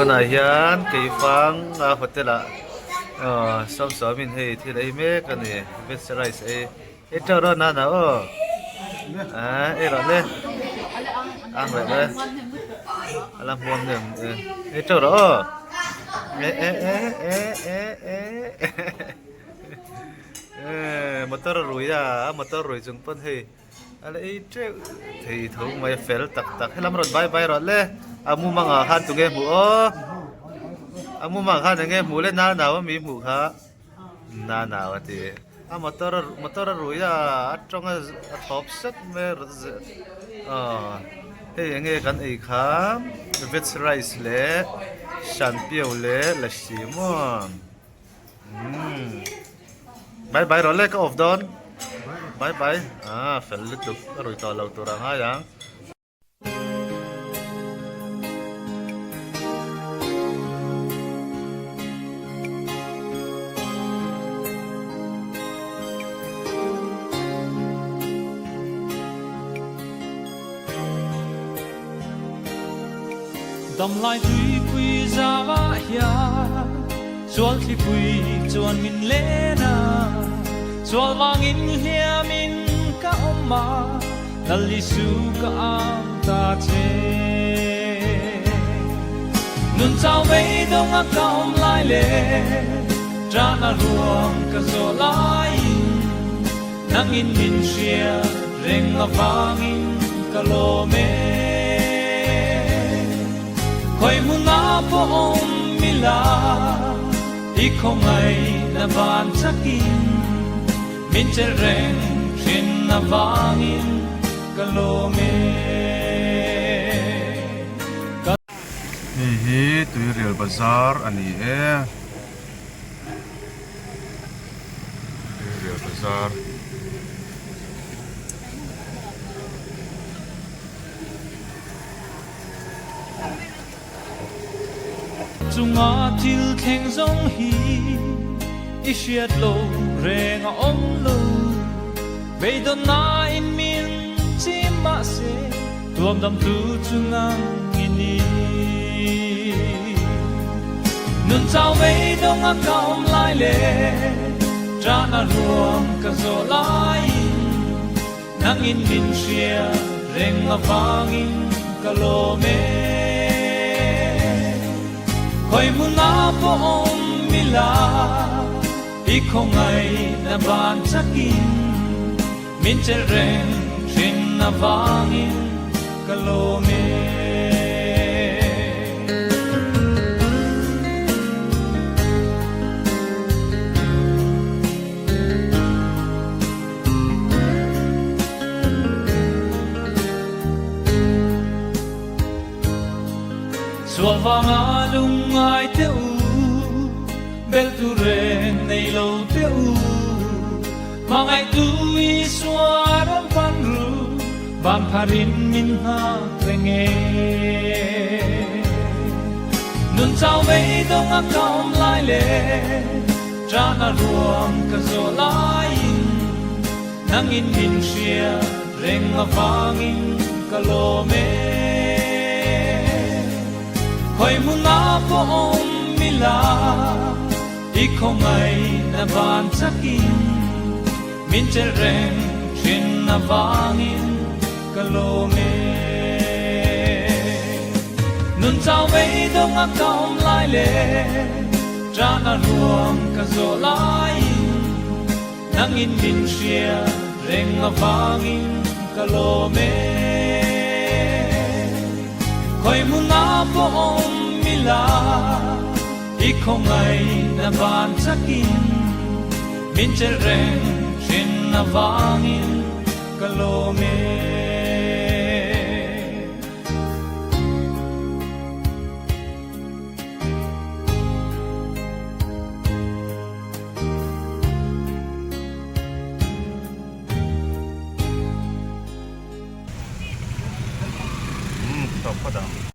na hian kei fang a hotela som min hei thil ei mek ani vegetables e tawra na na o e ro le ang le ala muam nem e tawra o motor motor rui chung pon hei ala e tre thei thong mai fel tak tak helam rot bai rot le amu manga khan tu nge mu o amu manga khan nge mu le na wa mi mu kha na wa ti a motor rui atong a top set me hei nge kan ei kham veg rice le shan piao le la simon bye rồi lấy cái off don bye phải liên tục rồi tao lâu tao đang hay à đầm lại quy ra vã chuan thi pui chuan min lena chuan wangin hlia min ka oma nali su ka am ta che nun chau vei dong a kaum lai le tra na ruang ka zo lai nang in min shia reng a wangin ka lo me khoi mu na po om mila đi không ai là van chắc in min chơi rèn trên là vang in calome hi tui real bazar ani real bazar chung a til theng zong hi i shiat lo reng a om lo vei don na in min chi ma se tuam dam tu chung ang ini nun chau vei dong a kaum lai le tra na ruang ka zo lai nang in min shia reng a vang in ka lo me khoi mu na po om mila i không ai na ban chắc in min che reng trin na vang in ka lo me sual vang a lung ai te u bel tu re nei lo te u mangai tu i suaram pan ru van parin min ha renge nun chau vei dong a kaum lai le tra na ruang ka zo lai nang in min shia reng a vang in ka lo me khoi mu na po om mila i không ai na van chắc in min che reng trin na vang in ka lo me nun chau vei dong a kaum lai le tra na ruang ka zo lai nang in min shia reng a vang in ka lo me khoi mu na po om mila i không ai na van chắc in min che reng trin na vang in ka lo me